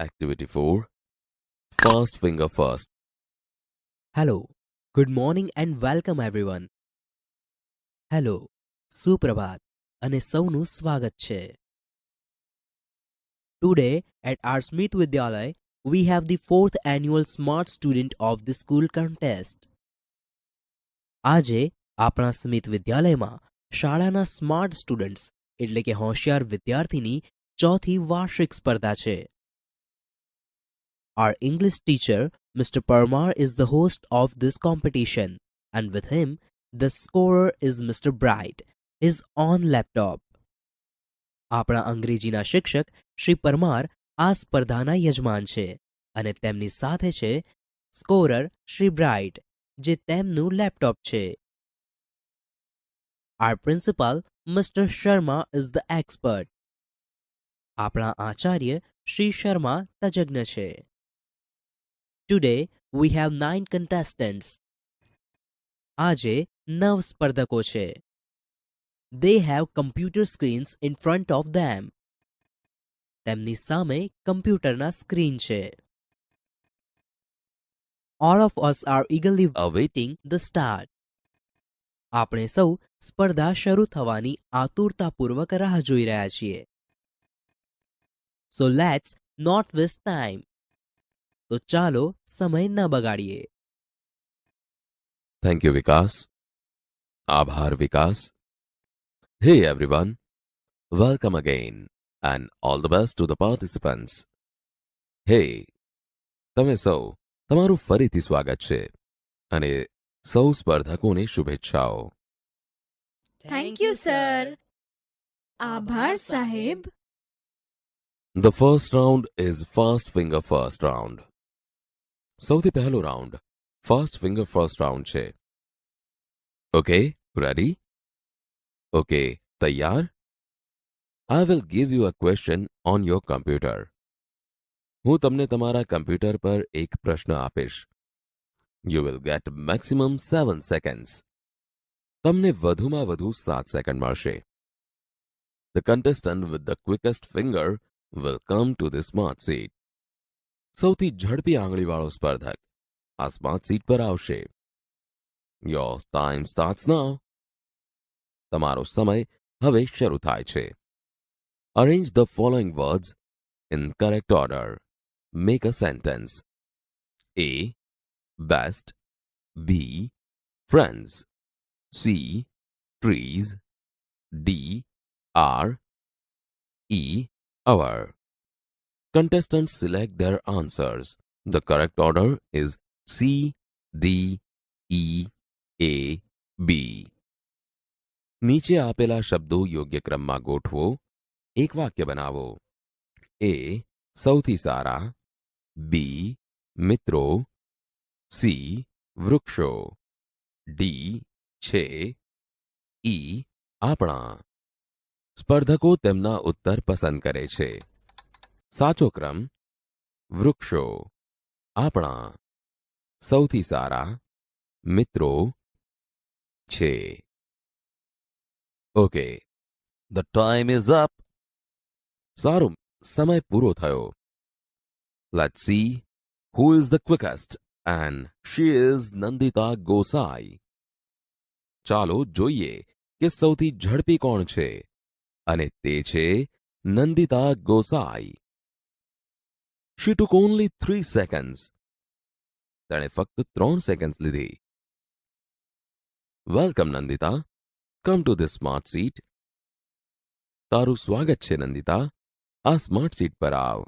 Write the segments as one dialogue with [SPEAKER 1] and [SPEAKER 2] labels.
[SPEAKER 1] Activity 4. Fast finger first.
[SPEAKER 2] Hello, good morning and welcome everyone. Hello, સુપ્રભાત અને સૌનું સ્વાગત છે. Today at our Smith Vidyalay, we have the 4th annual Smart Student of the School contest. આજે આપણા Smith વિદ્યાલયમાં શાળાના smart students એટલે કે હોશિયાર વિદ્યાર્થીની ચોથી વાર્ષિક સ્પર્ધા છે. Our English teacher, Mr. Parmar, is the host of this competition, and with him, the scorer is Mr. Bright, his own laptop. આપણા અંગ્રેજીના શિક્ષક શ્રી પરમાર આ સ્પર્ધાના યજમાન છે અને તેમની સાથે છે સ્કોરર શ્રી બ્રાઇટ જે તેમનું લેપટોપ છે. Our principal, Mr. Sharma, is the expert. આપણા આચાર્ય શ્રી શર્મા તજજ્ઞ છે. Today we have 9 contestants. આજે 9 સ્પર્ધકો છે. They have computer screens in front of them. તેમની સામે કમ્પ્યુટરના સ્ક્રીન છે. All of us are eagerly awaiting the start. આપણે સૌ સ્પર્ધા શરૂ થવાની આતુરતાપૂર્વક રાહ જોઈ રહ્યા છીએ. So let's not waste time. તો ચાલો સમય ન બગાડીએ.
[SPEAKER 1] Thank you, Vikas. Abhar Vikas. Hey everyone. Welcome again and all the best to the participants. Hey, તમે સૌ તમારું ફરીથી સ્વાગત છે અને સૌ સ્પર્ધકોને શુભેચ્છાઓ.
[SPEAKER 3] Thank you, sir. આભાર સાહેબ.
[SPEAKER 1] The first round is fast finger first round. સૌથી પહેલો round fast finger first round છે. Okay, ready? Okay, તૈયાર? I will give you a question on your computer. હું તમને તમારા કમ્પ્યુટર પર એક પ્રશ્ન આપીશ. You will get maximum 7 seconds. તમને વધુમાં વધુ 7 સેકન્ડ મળશે. The contestant with the quickest finger will come to the smart seat. સૌથી ઝડપી આંગળીવાળો સ્પર્ધક આ સ્માર્ટ સીટ પર આવશે. Your time starts now. તમારો સમય હવે શરૂ થાય છે. Arrange the following words in correct order. Make a sentence. A. Best. B. Friends. C. Trees. D. R. E. Our. Contestants select their answers. The correct order is C, D, E, A, B. નીચે આપેલા શબ્દો યોગ્ય ક્રમમાં ગોઠવો. એક વાક્ય બનાવો. A. સૌથી સારા. B. મિત્રો. C. વૃક્ષો. D. છે. E. આપણા. સ્પર્ધકો તેમના ઉત્તર પસંદ કરે છે. સાચો ક્રમ વૃક્ષો, આપણા, સૌથી સારા, મિત્રો, છે. Okay, the time is up. સારું, સમય પૂરો થયો. Let's see who is the quickest and she is Nandita Gosai. ચાલો જોઈએ કે સૌથી ઝડપી કોણ છે અને તે છે Nandita Gosai. She took only 3 seconds. તેણે ફક્ત 3 સેકન્ડ્સ લીધી. Welcome, Nandita. Come to this smart seat. તારું સ્વાગત છે નંદિતા. આ સ્માર્ટ સીટ પર આવ.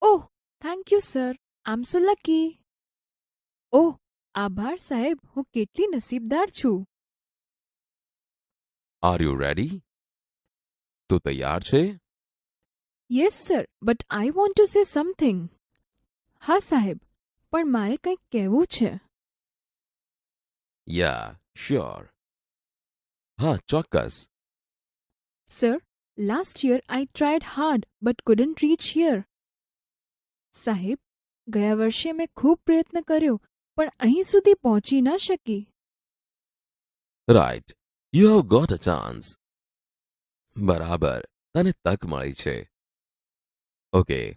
[SPEAKER 3] Oh, thank you, sir. I'm so lucky. Oh, આભાર સાહેબ, હું કેટલી નસીબદાર છું.
[SPEAKER 1] Are you ready? તું તૈયાર છે?
[SPEAKER 3] Yes, sir, but I want to say something. હા સાહેબ, પણ મારે કંઈક કહેવું છે.
[SPEAKER 1] Yeah, sure. હા, ચોક્કસ.
[SPEAKER 3] Sir, last year I tried hard but couldn't reach here. સાહેબ, ગયા વર્ષે મેં ખૂબ પ્રયત્ન કર્યો પણ અહીં સુધી પહોંચી ન શકી.
[SPEAKER 1] Right. You have got a chance. બરાબર, તને તક મળી છે. Okay.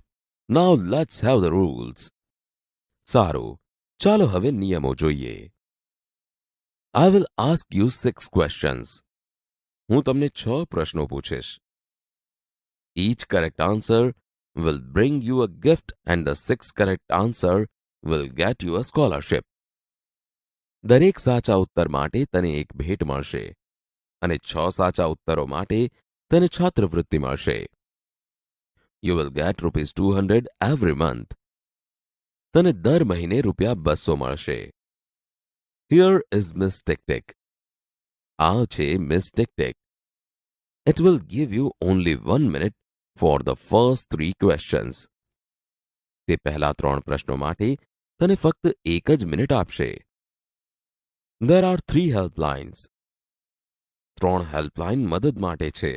[SPEAKER 1] Now let's have the rules. સારું, ચાલો હવે નિયમો જોઈએ. I will ask you 6 questions. હું તમને 6 પ્રશ્નો પૂછીશ. Each correct answer will bring you a gift and the 6th correct answer will get you a scholarship. દરેક સાચા ઉત્તર માટે તને એક ભેટ મળશે અને 6 સાચા ઉત્તરો માટે તને છાત્રવૃત્તિ મળશે. You will get ₹200 every month. તને દર મહિને ₹200 મળશે. Here is Miss Tick Tick. આ છે Miss Tick Tick. It will give you only 1 minute for the first 3 questions. તે પહેલા 3 પ્રશ્નો માટે તને ફક્ત 1 જ મિનિટ આપશે. There are 3 helplines. 3 હેલ્પલાઇન મદદ માટે છે.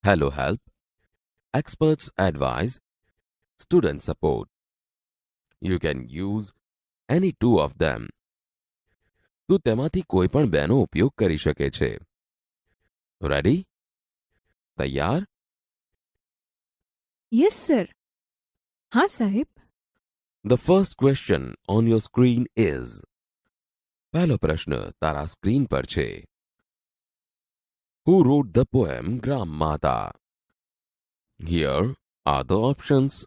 [SPEAKER 1] Hello Help, Experts Advice, Student Support. You can use any 2 of them. તું તેમાંથી કોઈ પણ બેનો ઉપયોગ કરી શકે છે. Ready? તૈયાર?
[SPEAKER 3] Yes sir. હા સાહેબ.
[SPEAKER 1] The first question on your screen is. પહેલો પ્રશ્ન તારા સ્ક્રીન પર છે. Who wrote the poem Gram Mata? Here are the options.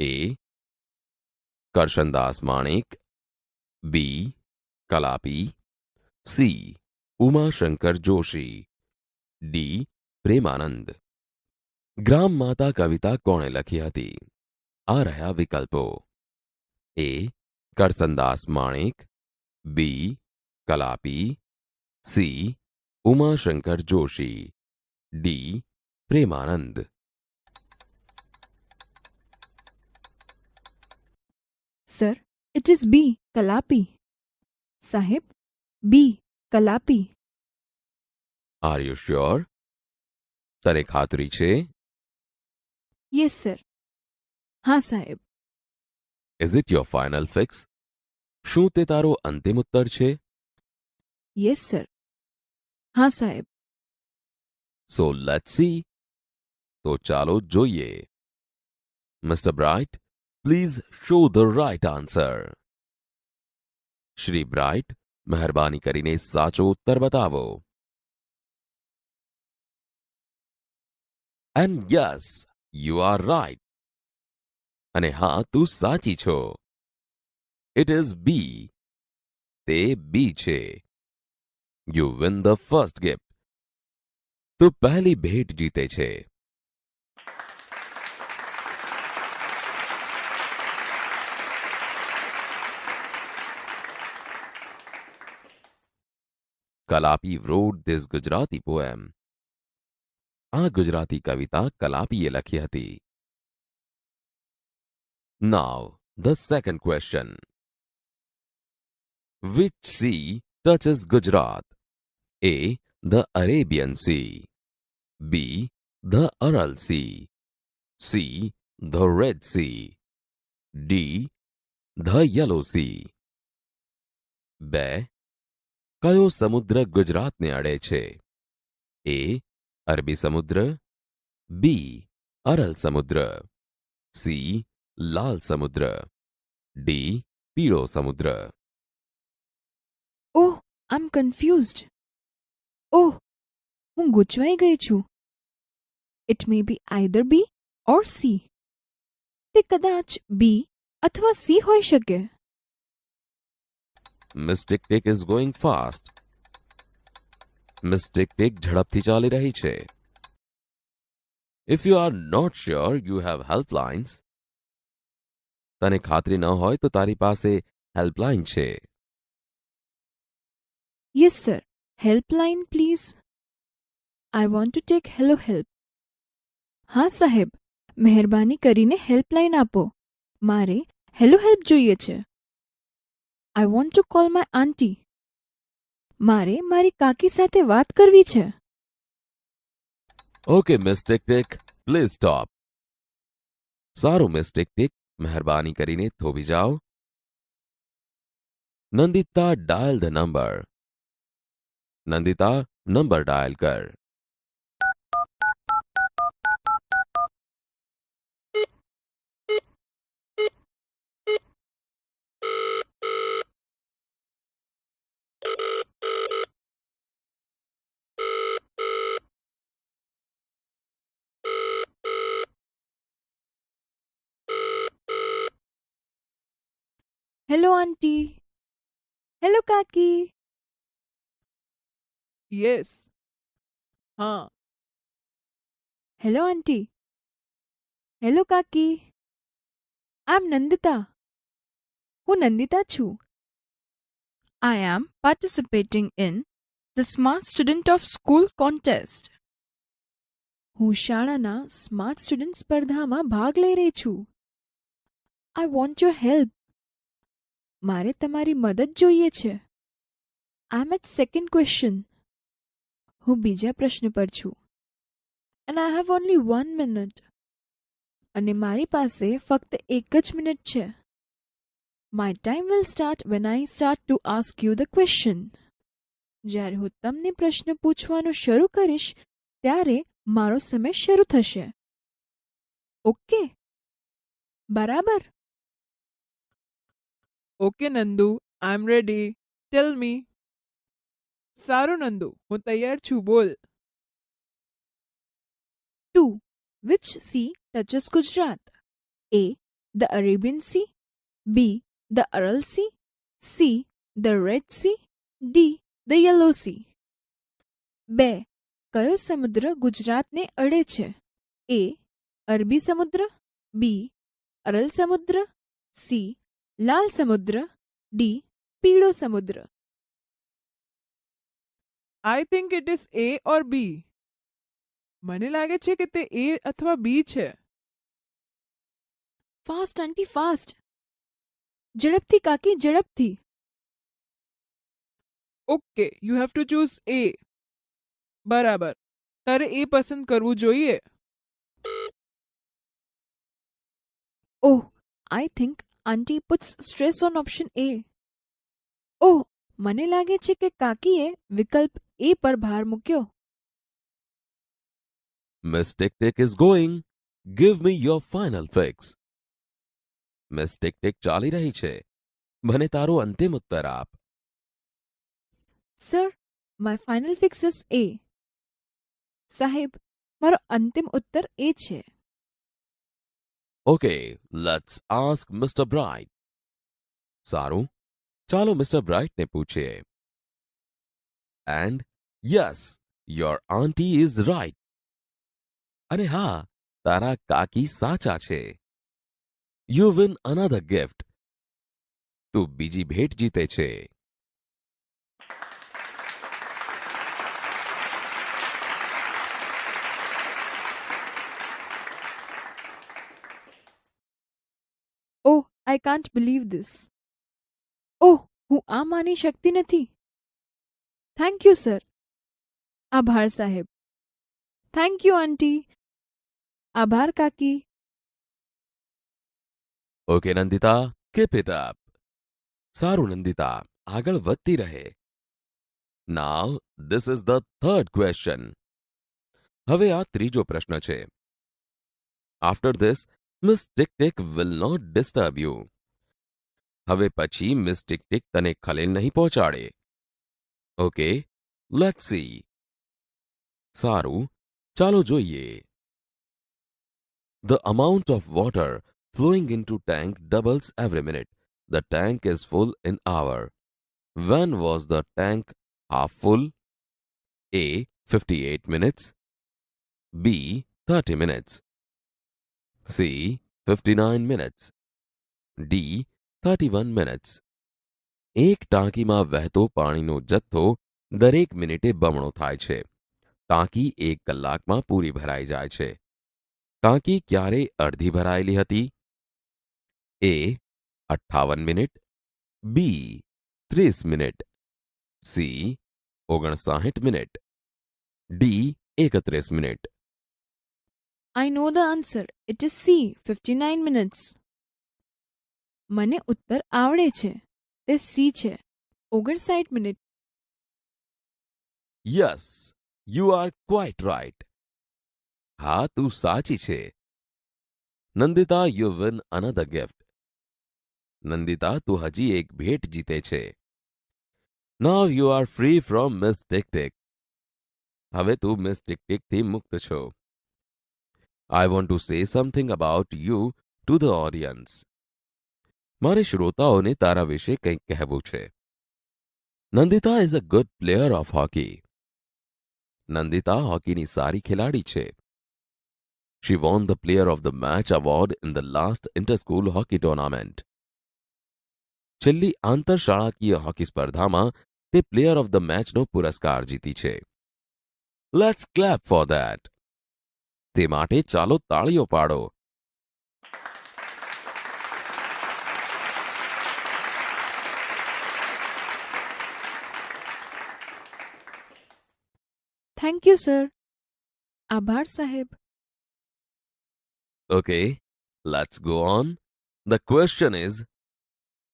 [SPEAKER 1] A. Karshandas Manik. B. Kalapi. C. Uma Shankar Joshi. D. Premanand. ગ્રામ માતા કવિતા કોણે લખી હતી? આ રહ્યા વિકલ્પો. A. Karsandas Manek. B. Kalapi. C. Umashankar Joshi. D. Premanand.
[SPEAKER 3] Sir, it is B Kalapi. સાહેબ, B Kalapi.
[SPEAKER 1] Are you sure? તને ખાતરી છે?
[SPEAKER 3] Yes sir. હા સાહેબ.
[SPEAKER 1] Is it your final fix? શું તે તારો અંતિમ ઉત્તર છે?
[SPEAKER 3] Yes sir. હા સાહેબ.
[SPEAKER 1] So let's see. તો ચાલો જોઈએ. Mister Bright, please show the right answer. Shri Bright, મહેરબાની કરીને સાચો ઉત્તર બતાવો. And yes, you R right. અને હા, તું સાચી છો. It is B. તે બી છે. You win the first gift. તું પહેલી ભેટ જીતે છે. Kalapi wrote this Gujarati poem. આ ગુજરાતી કવિતા કલાપીએ લખી હતી. Now, the second question. Which sea touches Gujarat? A. The Arabian Sea. B. The Aral Sea. C. The Red Sea. D. The Yellow Sea. 2. કયો સમુદ્ર ગુજરાતને અડે છે? A. અરબી સમુદ્ર. B. અરલ સમુદ્ર. C. લાલ સમુદ્ર. D. પીળો સમુદ્ર.
[SPEAKER 3] ઓહ, આઈ એમ કન્ફ્યુઝડ. ઓહ, હું ગૂંચવાઈ ગઈ છું. It may be either B or C. તે કદાચ બી અથવા સી હોઈ શકે.
[SPEAKER 1] Miss Tick Tick is going fast. Miss Tick Tick ઝડપથી ચાલી રહી છે. If you are not sure, you have helplines. તને ખાતરી ન હોય તો તારી પાસે હેલ્પલાઇન છે.
[SPEAKER 3] Yes sir. Helpline please. I want to take hello help. હા સાહેબ, મહેરબાની કરીને હેલ્પલાઇન આપો. મારે હેલો હેલ્પ જોઈએ છે. I want to call my aunty. મારે મારી કાકી સાથે વાત કરવી છે.
[SPEAKER 1] Okay, Miss Tick Tick, please stop. સારું, Miss Tick Tick, મહેરબાની કરીને થોભી જાઓ. Nandita dial the number. Nandita number dial कर.
[SPEAKER 3] Hello aunty. હેલો કાકી.
[SPEAKER 4] યસ. હા.
[SPEAKER 3] Hello aunty. હેલો કાકી. આઈ એમ નંદિતા. હું નંદિતા છું. I am participating in the Smart Student of School contest. હું શાળાના સ્માર્ટ સ્ટુડન્ટ સ્પર્ધામાં ભાગ લઈ રહી છું. I want your help. મારે તમારી મદદ જોઈએ છે. I am at second question. હું બીજા પ્રશ્ન પર છું. And I have only 1 minute. અને મારી પાસે ફક્ત 1 જ મિનિટ છે. My time will start when I start to ask you the question. જ્યારે હું તમને પ્રશ્ન પૂછવાનું શરૂ કરીશ ત્યારે મારો સમય શરૂ થશે. ઓકે? બરાબર?
[SPEAKER 4] ઓકે નંદુ, આઈ એમ રેડી. ટેલ મી. સારું નંદુ, હું તૈયાર છું, બોલ.
[SPEAKER 3] 2. Which sea touches Gujarat? A. The Arabian Sea. B. The Aral Sea. C. The Red Sea. D. The Yellow Sea. 2. કયો સમુદ્ર ગુજરાતને અડે છે? A. અરબી સમુદ્ર. B. અરલ સમુદ્ર. C. લાલ સમુદ્ર. D. પીળો સમુદ્ર.
[SPEAKER 4] I think it is A or B. મને લાગે છે કે તે એ અથવા બી છે.
[SPEAKER 3] Fast aunty fast. ઝડપથી કાકી ઝડપથી.
[SPEAKER 4] Okay, you have to choose A. બરાબર, તારે એ પસંદ કરવું જોઈએ.
[SPEAKER 3] Oh, I think aunty puts stress on option A. Oh, મને લાગે છે કે કાકીએ વિકલ્પ એ પર ભાર મૂક્યો.
[SPEAKER 1] Miss Tick Tick is going. Give me your final fix. Miss Tick Tick ચાલી રહી છે. મને તારો અંતિમ ઉત્તર આપ.
[SPEAKER 3] Sir, my final fix is A. સાહેબ, મારો અંતિમ ઉત્તર એ છે.
[SPEAKER 1] Okay, let's ask Mr. Bright. સારું, ચાલો મિસ્ટર બ્રાઇટને પૂછીએ. And yes, your auntie is right. અને હા, તારા કાકી સાચા છે. You win another gift. તું બીજી ભેટ જીતે છે.
[SPEAKER 3] ઓહ, આઈ કાન્ટ બિલીવ ધીસ. ઓહ, હું આ માની શકતી નથી. Thank you sir. આભાર સાહેબ. થેન્ક યુ આંટી. આભાર કાકી.
[SPEAKER 1] Okay, Nandita, keep it up. સારું નંદિતા, આગળ વધતી રહે. Now, this is the third question. હવે આ ત્રીજો પ્રશ્ન છે. After this, Miss Tick Tick will not disturb you. હવે પછી મિસ ટિક ટિક તને ખલેલ નહીં પહોંચાડે. Okay, let's see. સારું, ચાલો જોઈએ. The amount of water flowing into tank doubles every minute. The tank is full in hour. When was the tank half full? A. 58 minutes. B. 30 minutes. C. 59 minutes. D. 31 minutes. એક ટાંકીમાં વહેતો પાણીનો જથ્થો દરેક મિનિટે બમણો થાય છે. ટાંકી 1 કલાકમાં પૂરી ભરાઈ જાય છે. ટાંકી ક્યારે અડધી ભરાયેલી હતી? A. 58 minute. B. 30 minute. C. 59 minute. D. 31 minute.
[SPEAKER 3] I know the answer. It is C. 59 minutes. મને ઉત્તર આવડે છે. તે C છે. 59 મિનિટ.
[SPEAKER 1] Yes, you are quite right. હા, તું સાચી છે. Nandita, you win another gift. Nandita, તું હજી એક ભેટ જીતે છે. Now you are free from Miss Tick Tick. હવે તું મિસ ટિક ટિકથી મુક્ત છો. I want to say something about you to the audience. મારે શ્રોતાઓને તારા વિશે કંઈક કહેવું છે. Nandita is a good player of hockey. Nandita હોકીની સારી ખેલાડી છે. She won the Player of the Match award in the last inter-school hockey tournament. છેલ્લી આંતરશાળાકીય હોકી સ્પર્ધામાં તે પ્લેયર ઓફ ધ મેચનો પુરસ્કાર જીતી છે. Let's clap for that. તે માટે ચાલો તાળીઓ પાડો.
[SPEAKER 3] Thank you sir. આભાર સાહેબ.
[SPEAKER 1] Okay, let's go on. The question is,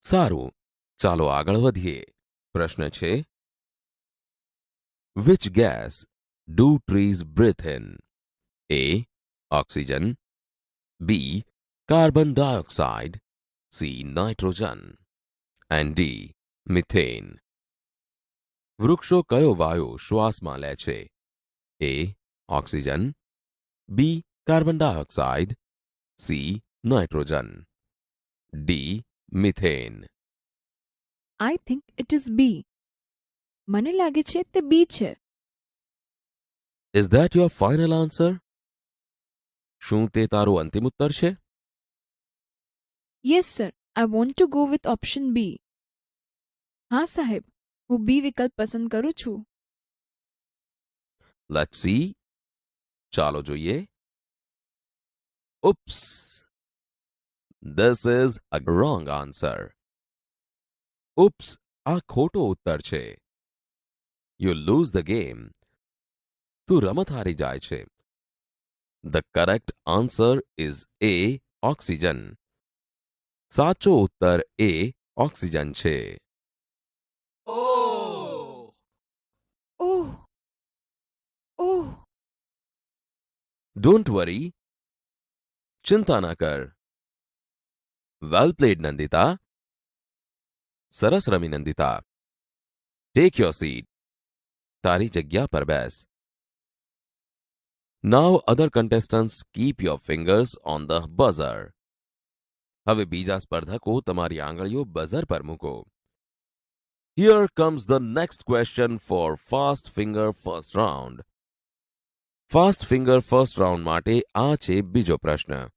[SPEAKER 1] સારું, ચાલો આગળ વધીએ. પ્રશ્ન છે, which gas do trees breathe in? A. Oxygen, B. Carbon dioxide, C. Nitrogen and D. Methane. વૃક્ષો કયો વાયુ શ્વાસમાં લે છે? A. Oxygen, B. Carbon dioxide, C. Nitrogen, D. Methane.
[SPEAKER 3] I think it is B. મને લાગે છે તે બી છે.
[SPEAKER 1] Is that your final answer? શું તે તારું અંતિમ ઉત્તર છે?
[SPEAKER 3] Yes sir, I want to go with option B. હા સાહેબ, હું બી વિકલ્પ પસંદ કરું છું.
[SPEAKER 1] Let's see. ચાલો જોઈએ. Oops, this is a wrong answer. Oops, આ ખોટો ઉત્તર છે. You lose the game. તું રમત હારી જાય છે. The correct answer is A. Oxygen. સાચો ઉત્તર એ. ઓક્સિજન છે.
[SPEAKER 3] Oh oh.
[SPEAKER 1] ડોન્ટ વરી. ચિંતા ના કર. Well played, Nandita. સરસ રમી, નંદિતા. Take your seat. તારી જગ્યા પર બેસ. Now other contestants keep your fingers on the buzzer. હવે બીજા સ્પર્ધકો તમારી આંગળીઓ બઝર પર મૂકો. Here comes the next question for fast finger first round. Fast finger first round માટે આ છે બીજો પ્રશ્ન.